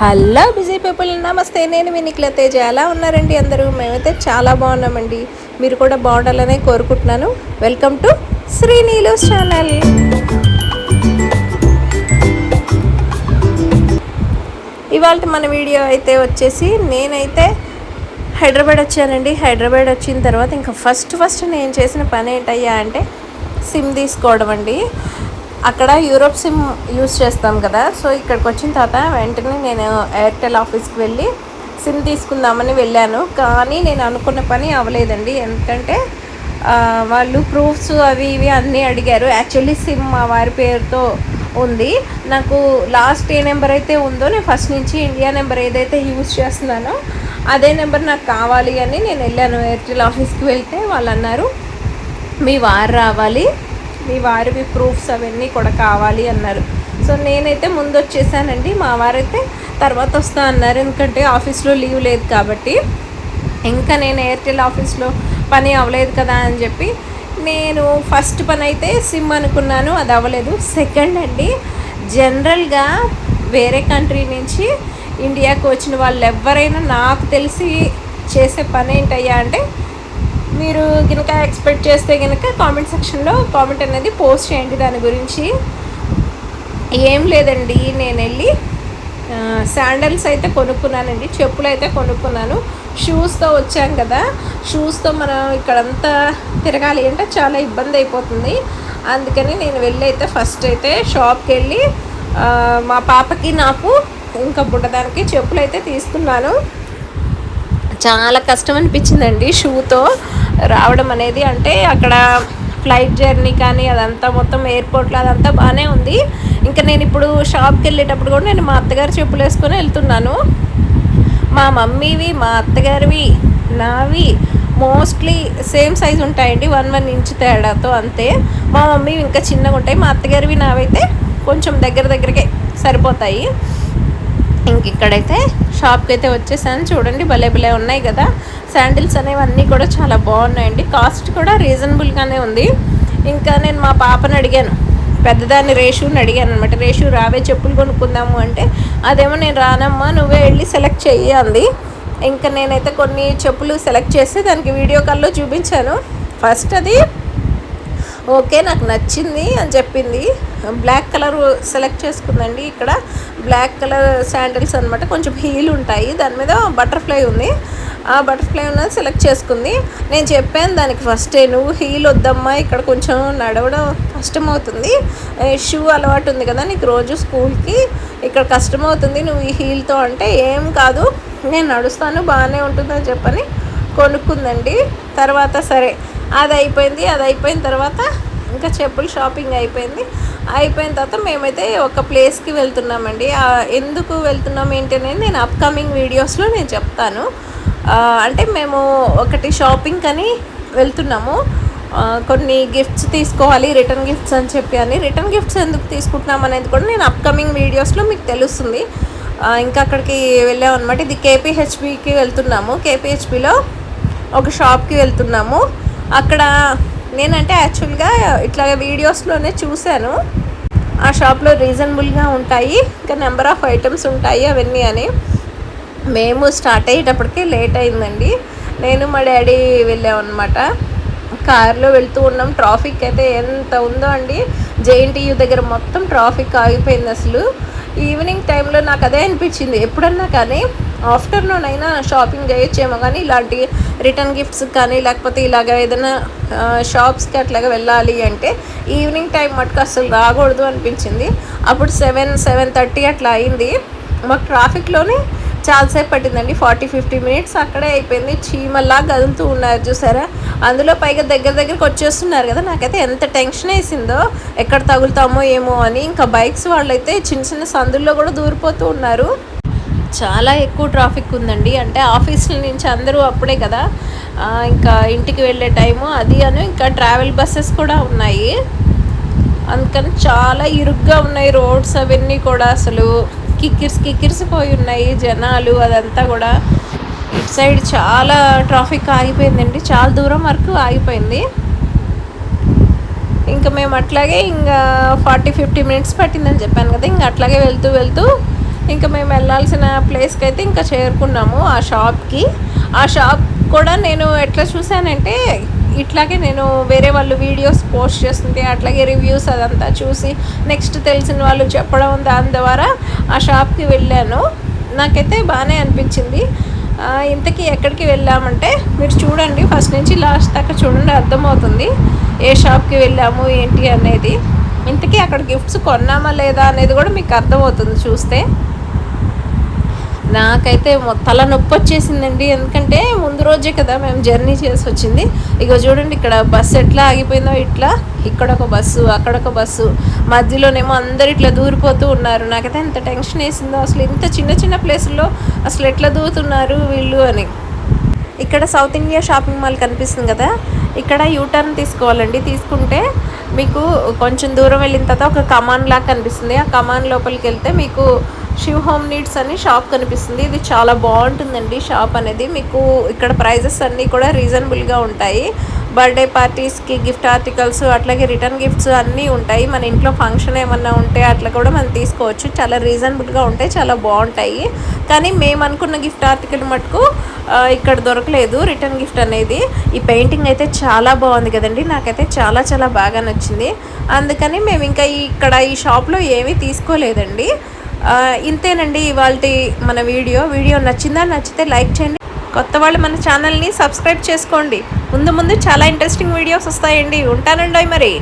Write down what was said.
Hello busy people, నమస్తే. నేను మీ నిఖిల తేజ. ఎలా ఉన్నారండి అందరూ? మేమైతే చాలా బాగున్నామండి. మీరు కూడా బాగుండాలనే కోరుకుంటున్నాను. వెల్కమ్ టు శ్రీనీలు ఛానల్. ఇవాళ మన వీడియో అయితే వచ్చేసి నేనైతే హైదరాబాద్ వచ్చానండి. హైదరాబాద్ వచ్చిన తర్వాత ఇంకా ఫస్ట్ నేను చేసిన పని ఏంటయ్యా అంటే సిమ్ తీసుకోవడం అండి. అక్కడ యూరోప్ సిమ్ యూస్ చేస్తాం కదా, సో ఇక్కడికి వచ్చిన తర్వాత వెంటనే నేను ఎయిర్టెల్ ఆఫీస్కి వెళ్ళి సిమ్ తీసుకుందామని వెళ్ళాను. కానీ నేను అనుకున్న పని అవ్వలేదండి. ఎందుకంటే వాళ్ళు ప్రూఫ్స్ అవి ఇవి అన్నీ అడిగారు. యాక్చువల్లీ సిమ్ మా వారి పేరుతో ఉంది. నాకు లాస్ట్ ఏ నెంబర్ అయితే ఉందో, నేను ఫస్ట్ నుంచి ఇండియా నెంబర్ ఏదైతే యూజ్ చేస్తున్నానో అదే నెంబర్ నాకు కావాలి అని నేను వెళ్ళాను. ఎయిర్టెల్ ఆఫీస్కి వెళ్తే వాళ్ళు అన్నారు, మీ వారు రావాలి, మీ వారివి ప్రూఫ్స్ అవన్నీ కూడా కావాలి అన్నారు. సో నేనైతే ముందు వచ్చేసానండి. మా వారైతే తర్వాత వస్తా అన్నారు, ఎందుకంటే ఆఫీస్లో లీవ్ లేదు కాబట్టి. ఇంకా నేను ఎయిర్టెల్ ఆఫీస్లో పని అవ్వలేదు కదా అని చెప్పి నేను ఫస్ట్ పని అయితే సిమ్ అనుకున్నాను, అది అవ్వలేదు. సెకండ్ అండి, జనరల్గా వేరే కంట్రీ నుంచి ఇండియాకు వచ్చిన వాళ్ళు ఎవరైనా నాకు తెలిసి చేసే పని ఏంటయ్యా అంటే, మీరు కనుక ఎక్స్పెక్ట్ చేస్తే కనుక కామెంట్ సెక్షన్లో కామెంట్ అనేది పోస్ట్ చేయండి దాని గురించి. ఏం లేదండి, నేను వెళ్ళి శాండల్స్ అయితే కొనుక్కున్నానండి, చెప్పులు అయితే కొనుక్కున్నాను. షూస్తో వచ్చాం కదా, షూస్తో మనం ఇక్కడంతా తిరగాలి అంటే చాలా ఇబ్బంది అయిపోతుంది. అందుకని నేను వెళ్ళి అయితే ఫస్ట్ అయితే షాప్కి వెళ్ళి మా పాపకి నాకు ఇంకా బుడ్డదానికి చెప్పులు అయితే తీసుకున్నాను. చాలా కష్టం అనిపించిందండి షూతో రావడం అనేది. అంటే అక్కడ ఫ్లైట్ జర్నీ కానీ అదంతా మొత్తం ఎయిర్పోర్ట్లో అదంతా బాగానే ఉంది. ఇంకా నేను ఇప్పుడు షాప్కి వెళ్ళేటప్పుడు కూడా నేను మా అత్తగారి చెప్పులు వేసుకొని వెళ్తున్నాను. మా మమ్మీవి, మా అత్తగారివి, నావి మోస్ట్లీ సేమ్ సైజు ఉంటాయండి, 1 ఇంచ్ తేడాతో అంతే. మా మమ్మీవి ఇంకా చిన్నగా ఉంటాయి, మా అత్తగారివి నావైతే కొంచెం దగ్గరకే సరిపోతాయి. ఇంక ఇక్కడైతే షాప్కి అయితే వచ్చేసాను. చూడండి, భలే ఉన్నాయి కదా శాండిల్స్ అనేవి, అన్నీ కూడా చాలా బాగున్నాయండి. కాస్ట్ కూడా రీజనబుల్గానే ఉంది. ఇంకా నేను మా పాపను అడిగాను, పెద్దదాన్ని రేషుని అడిగాను అనమాట. రేషు రావే చెప్పులు కొనుక్కుందాము అంటే, అదేమో నేను రానమ్మా, నువ్వే వెళ్ళి సెలెక్ట్ చెయ్యి అంది. ఇంకా నేనైతే కొన్ని చెప్పులు సెలెక్ట్ చేసి దానికి వీడియో కాల్లో చూపించాను. ఫస్ట్ అది ఓకే నాకు నచ్చింది అని చెప్పింది. బ్లాక్ కలర్ సెలెక్ట్ చేసుకుందండి. ఇక్కడ బ్లాక్ కలర్ శాండిల్స్ అనమాట, కొంచెం హీల్ ఉంటాయి, దాని మీద బటర్ఫ్లై ఉంది. ఆ బటర్ఫ్లై ఉన్నది సెలెక్ట్ చేసుకుంది. నేను చెప్పాను దానికి ఫస్టే, నువ్వు హీల్ వద్దమ్మా, ఇక్కడ కొంచెం నడవడం కష్టమవుతుంది, షూ అలవాటు ఉంది కదా నీకు రోజు స్కూల్కి, ఇక్కడ కష్టమవుతుంది నువ్వు ఈ హీల్తో అంటే, ఏం కాదు నేను నడుస్తాను బాగానే ఉంటుందని చెప్పని కొనుక్కుందండి. తర్వాత సరే అది అయిపోయిన తర్వాత ఇంకా చెప్పులు షాపింగ్ అయిపోయిన తర్వాత మేమైతే ఒక ప్లేస్కి వెళ్తున్నామండి. ఎందుకు వెళ్తున్నాం ఏంటి అనేది నేను అప్కమింగ్ వీడియోస్లో నేను చెప్తాను. అంటే మేము ఒకటి షాపింగ్ అని వెళ్తున్నాము, కొన్ని గిఫ్ట్స్ తీసుకోవాలి, రిటర్న్ గిఫ్ట్స్ అని చెప్పి రిటర్న్ గిఫ్ట్స్ ఎందుకు తీసుకుంటున్నాం అనేది కూడా నేను అప్కమింగ్ వీడియోస్లో మీకు తెలుస్తుంది. ఇంకా అక్కడికి వెళ్ళామన్నమాట. ఇది కేపీహెచ్బికి వెళ్తున్నాము. కేపీహెచ్బిలో ఒక షాప్కి వెళ్తున్నాము. అక్కడ నేనంటే యాక్చువల్గా ఇట్లా వీడియోస్లోనే చూశాను, ఆ షాప్లో రీజనబుల్గా ఉంటాయి, ఇంకా నెంబర్ ఆఫ్ ఐటమ్స్ ఉంటాయి అవన్నీ అని. మేము స్టార్ట్ అయ్యేటప్పటికే లేట్ అయిందండి. నేను మా డాడీ వెళ్ళామన్నమాట. కారులో వెళ్తూ ఉన్నాం. ట్రాఫిక్ అయితే ఎంత ఉందో అండి, జేఎన్టీయూ దగ్గర మొత్తం ట్రాఫిక్ ఆగిపోయింది. అసలు ఈవినింగ్ టైంలో నాకు అదే అనిపించింది, ఎప్పుడన్నా కానీ ఆఫ్టర్నూన్ అయినా షాపింగ్ చేయొచ్చేమో, కానీ ఇలాంటి రిటర్న్ గిఫ్ట్స్ కానీ లేకపోతే ఇలాగ ఏదైనా షాప్స్కి అట్లాగా వెళ్ళాలి అంటే ఈవినింగ్ టైం మటుకు అసలు రాకూడదు అనిపించింది. అప్పుడు 7:30 అట్లా అయింది. మాకు ట్రాఫిక్లోనే చాలాసేపు పట్టిందండి, 40-50 మినిట్స్ అక్కడే అయిపోయింది. చీమల్లా కదులుతూ ఉన్నారు చూసారా, అందులో పైగా దగ్గరికి వచ్చేస్తున్నారు కదా, నాకైతే ఎంత టెన్షన్ వేసిందో ఎక్కడ తగులుతామో ఏమో అని. ఇంకా బైక్స్ వాళ్ళైతే చిన్న సందుల్లో కూడా దూరిపోతూ ఉన్నారు. చాలా ఎక్కువ ట్రాఫిక్ ఉందండి. అంటే ఆఫీసుల నుంచి అందరూ అప్పుడే కదా ఇంకా ఇంటికి వెళ్ళే టైము అది అని, ఇంకా ట్రావెల్ బస్సెస్ కూడా ఉన్నాయి, అందుకని చాలా ఇరుగ్గా ఉన్నాయి రోడ్స్ అవన్నీ కూడా. అసలు కిక్కిరిసిపోయి ఉన్నాయి జనాలు, అదంతా కూడా. ఇటు సైడ్ చాలా ట్రాఫిక్ ఆగిపోయిందండి, చాలా దూరం వరకు ఆగిపోయింది. ఇంకా మేము అట్లాగే ఇంకా 40-50 మినిట్స్ పట్టిందని చెప్పాను కదా, ఇంకా అట్లాగే వెళ్తూ ఇంకా మేము వెళ్ళాల్సిన ప్లేస్కి అయితే ఇంకా చేరుకున్నాము ఆ షాప్కి. ఆ షాప్ కూడా నేను ఎట్లా చూసానంటే ఇట్లాగే నేను వేరే వాళ్ళు వీడియోస్ పోస్ట్ చేస్తుంటే అట్లాగే రివ్యూస్ అదంతా చూసి నెక్స్ట్ తెలిసిన వాళ్ళు చెప్పడం దాని ద్వారా ఆ షాప్కి వెళ్ళాను. నాకైతే బాగానే అనిపించింది. ఇంతకీ ఎక్కడికి వెళ్ళామంటే మీరు చూడండి, ఫస్ట్ నుంచి లాస్ట్ దాకా చూడండి, అర్థమవుతుంది ఏ షాప్కి వెళ్ళాము ఏంటి అనేది. ఇంతకీ అక్కడ గిఫ్ట్స్ కొన్నామా లేదా అనేది కూడా మీకు అర్థమవుతుంది చూస్తే. నాకైతే తల నొప్పి వచ్చేసిందండి, ఎందుకంటే ముందు రోజే కదా మేము జర్నీ చేసి వచ్చింది. ఇక చూడండి ఇక్కడ బస్సు ఎట్లా ఆగిపోయిందో, ఇట్లా ఇక్కడ ఒక బస్సు అక్కడ ఒక బస్సు, మధ్యలోనేమో అందరు ఇట్లా దూరిపోతూ ఉన్నారు. నాకైతే ఎంత టెన్షన్ వేసిందో, అసలు ఇంత చిన్న చిన్న ప్లేసుల్లో అసలు ఎట్లా దూరుతున్నారు వీళ్ళు అని. ఇక్కడ సౌత్ ఇండియా షాపింగ్ మాల్ కనిపిస్తుంది కదా, ఇక్కడ యూటర్న్ తీసుకోవాలండి. తీసుకుంటే మీకు కొంచెం దూరం వెళ్ళిన తర్వాత ఒక కమాన్ లాగా కనిపిస్తుంది. ఆ కమాన్ లోపలికి వెళ్తే మీకు శివ్ హోమ్ నీడ్స్ అని షాప్ కనిపిస్తుంది. ఇది చాలా బాగుంటుందండి షాప్ అనేది. మీకు ఇక్కడ ప్రైజెస్ అన్నీ కూడా రీజనబుల్గా ఉంటాయి. బర్త్డే పార్టీస్కి గిఫ్ట్ ఆర్టికల్స్, అట్లాగే రిటర్న్ గిఫ్ట్స్ అన్నీ ఉంటాయి. మన ఇంట్లో ఫంక్షన్ ఏమన్నా ఉంటే అట్లా కూడా మనం తీసుకోవచ్చు. చాలా రీజనబుల్గా ఉంటాయి, చాలా బాగుంటాయి. కానీ మేము అనుకున్న గిఫ్ట్ ఆర్టికల్ మటుకు ఇక్కడ దొరకలేదు, రిటర్న్ గిఫ్ట్ అనేది. ఈ పెయింటింగ్ అయితే చాలా బాగుంది కదండి, నాకైతే చాలా చాలా బాగా నచ్చింది. అందుకని మేము ఇంకా ఇక్కడ ఈ షాప్లో ఏమీ తీసుకోలేదండి. ఇంతేనండి ఇవాల్టి మన వీడియో నచ్చితే లైక్ చేయండి. కొత్త వాళ్ళు మన ఛానల్ని సబ్స్క్రైబ్ చేసుకోండి. ముందు చాలా ఇంట్రెస్టింగ్ వీడియోస్ వస్తాయండి. ఉంటానండి మరి.